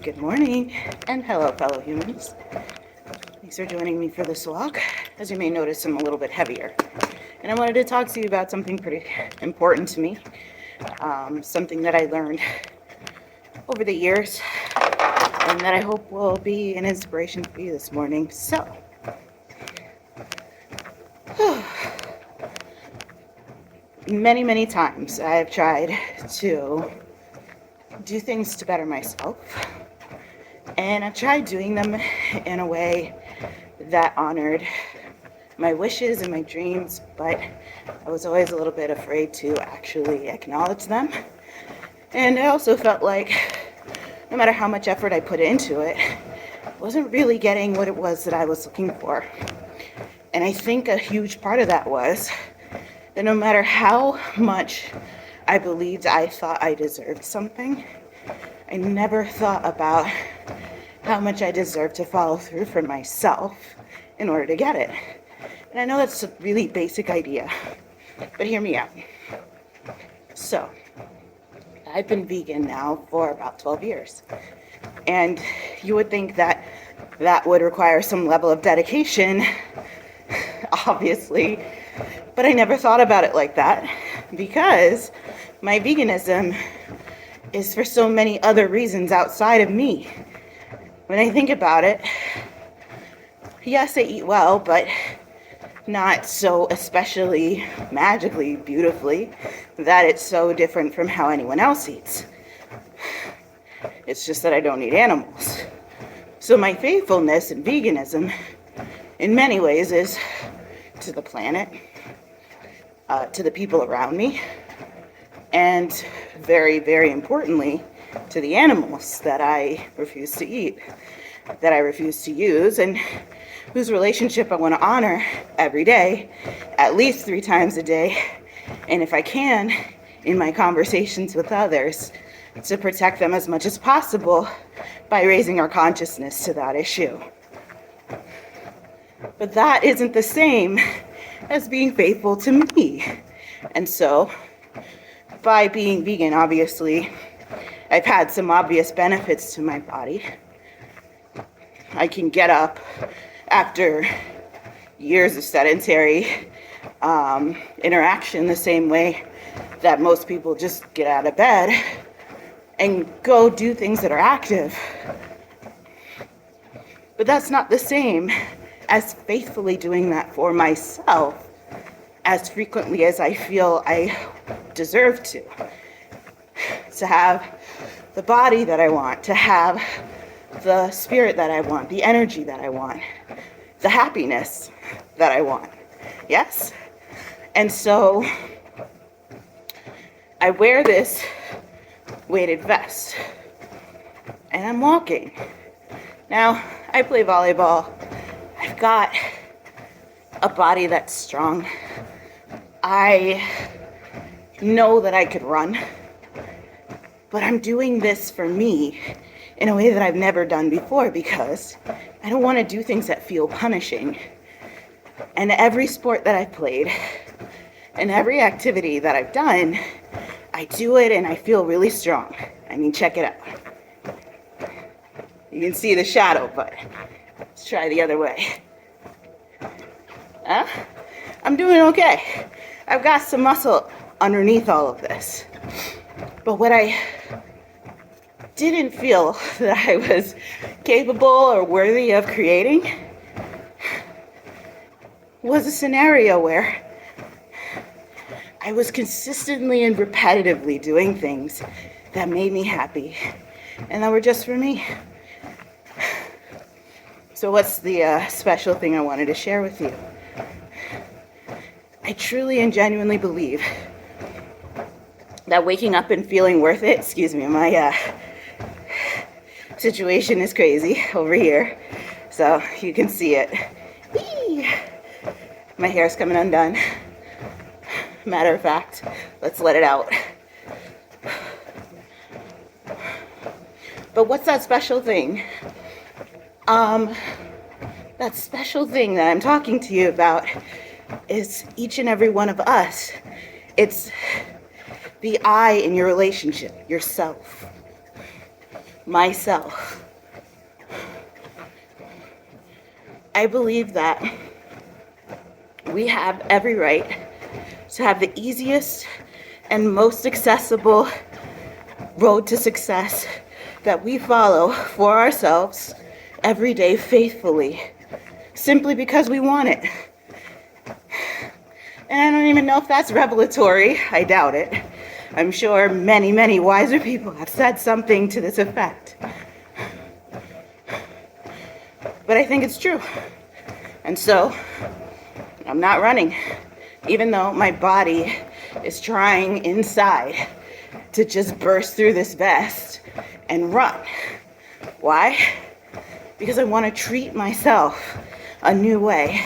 Good morning, and hello, fellow humans. Thanks for joining me for this walk. As you may notice, I'm a little bit heavier. And I wanted to talk to you about something pretty important to me, something that I learned over the years, and that I hope will be an inspiration for you this morning. So, many, many times I've tried to do things to better myself. And I tried doing them in a way that honored my wishes and my dreams, but I was always a little bit afraid to actually acknowledge them. And I also felt like no matter how much effort I put into it, I wasn't really getting what it was that I was looking for. And I think a huge part of that was that no matter how much I believed I thought I deserved something, I never thought about how much I deserved to follow through for myself in order to get it. And I know that's a really basic idea, but hear me out. So, I've been vegan now for about 12 years. And you would think that that would require some level of dedication, obviously, but I never thought about it like that because my veganism is for so many other reasons outside of me. When I think about it, yes, I eat well, but not so especially magically beautifully that it's so different from how anyone else eats. It's just that I don't eat animals. So my faithfulness in veganism, in many ways, is to the planet, to the people around me, and very, very importantly, to the animals that I refuse to eat, that I refuse to use, and whose relationship I want to honor every day, at least 3 times a day, and if I can, in my conversations with others, to protect them as much as possible by raising our consciousness to that issue. But that isn't the same as being faithful to me. And so, by being vegan, obviously, I've had some obvious benefits to my body. I can get up after years of sedentary interaction the same way that most people just get out of bed and go do things that are active. But that's not the same as faithfully doing that for myself as frequently as I feel I deserve to have the body that I want, to have the spirit that I want, the energy that I want, the happiness that I want. Yes? And so I wear this weighted vest and I'm walking. Now, I play volleyball. I've got a body that's strong. I know that I could run, but I'm doing this for me in a way that I've never done before because I don't want to do things that feel punishing. And every sport that I've played and every activity that I've done, I do it and I feel really strong. I mean, check it out. You can see the shadow, but let's try the other way. Huh? I'm doing okay. I've got some muscle underneath all of this. But what I didn't feel that I was capable or worthy of creating was a scenario where I was consistently and repetitively doing things that made me happy and that were just for me. So what's the special thing I wanted to share with you? I truly and genuinely believe that waking up and feeling worth it, excuse me, my situation is crazy over here, so you can see it. Whee! My hair's coming undone. Matter of fact, let's let it out. But what's that special thing? That special thing that I'm talking to you about is each and every one of us. It's the I in your relationship, yourself. myself. I believe that we have every right to have the easiest and most accessible road to success that we follow for ourselves every day faithfully, simply because we want it. And I don't even know if that's revelatory. I doubt it. I'm sure many, many wiser people have said something to this effect. But I think it's true. And so, I'm not running, even though my body is trying inside to just burst through this vest and run. Why? Because I want to treat myself a new way.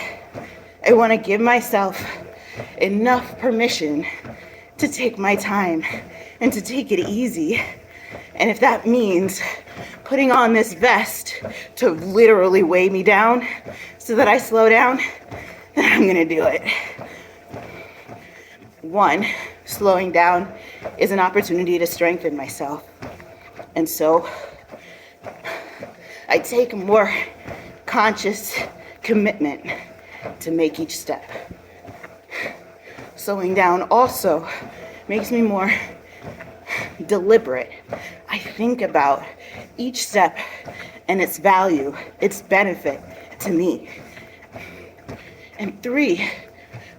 I want to give myself enough permission to take my time and to take it easy. And if that means putting on this vest to literally weigh me down so that I slow down, then I'm gonna do it. One, slowing down is an opportunity to strengthen myself. And so I take a more conscious commitment to make each step. Slowing down also makes me more deliberate. I think about each step and its value, its benefit to me. And three,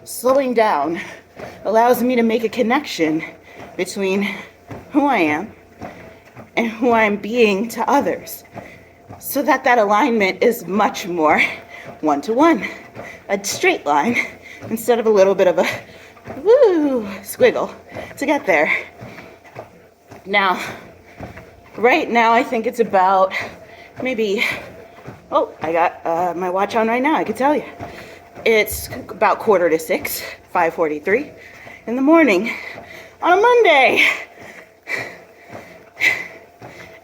slowing down allows me to make a connection between who I am and who I'm being to others, so that alignment is much more one-to-one, a straight line, instead of a little bit of a squiggle to get there. Now, right now, I think it's about maybe, I got my watch on right now, I could tell you. It's about 5:45, 5:43 in the morning on a Monday.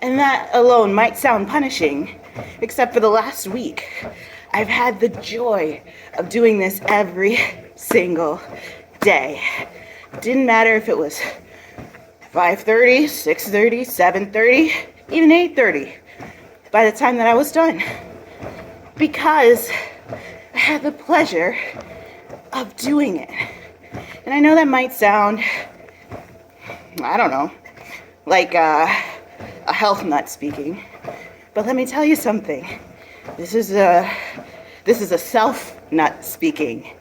And that alone might sound punishing, except for the last week. I've had the joy of doing this every single day. Didn't matter if it was 5:30, 6:30, 7:30, even 8:30 by the time that I was done. Because I had the pleasure of doing it. And I know that might sound, I don't know, like a health nut speaking. But let me tell you something. This is a self nut speaking.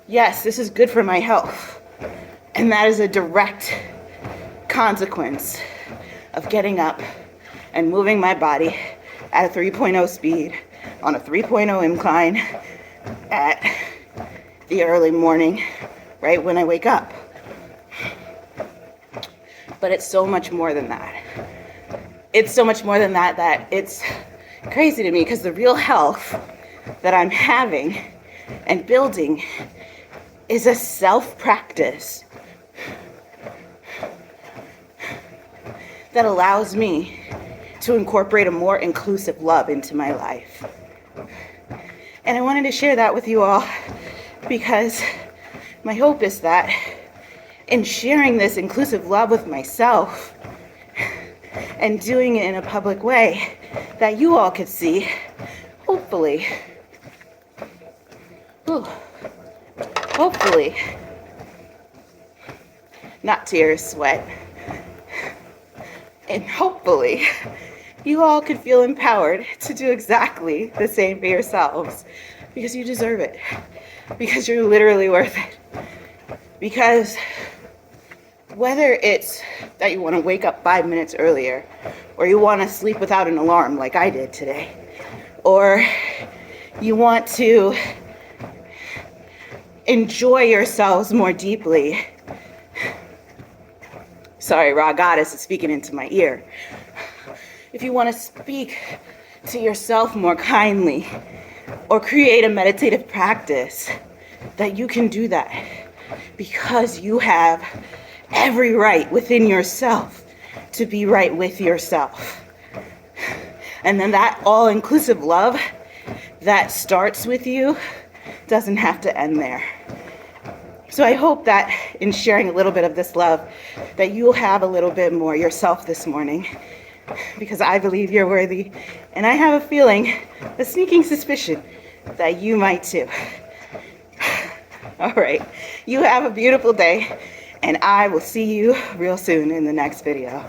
Yes, this is good for my health. And that is a direct consequence of getting up and moving my body at a 3.0 speed on a 3.0 incline at the early morning, right when I wake up. But it's so much more than that. It's so much more than that it's crazy to me, because the real health that I'm having and building is a self-practice that allows me to incorporate a more inclusive love into my life. And I wanted to share that with you all because my hope is that in sharing this inclusive love with myself and doing it in a public way, that you all could see, hopefully, not tears, sweat, and hopefully you all could feel empowered to do exactly the same for yourselves, because you deserve it, because you're literally worth it. Because whether it's that you want to wake up 5 minutes earlier, or you want to sleep without an alarm like I did today, or you want to enjoy yourselves more deeply. Sorry, Raw Goddess is speaking into my ear. If you want to speak to yourself more kindly, or create a meditative practice, that you can do that because you have every right within yourself to be right with yourself. And then that all-inclusive love that starts with you doesn't have to end there. So I hope that in sharing a little bit of this love, that you'll have a little bit more yourself this morning, because I believe you're worthy. And I have a feeling, a sneaking suspicion, that you might too. All right. You have a beautiful day, and I will see you real soon in the next video.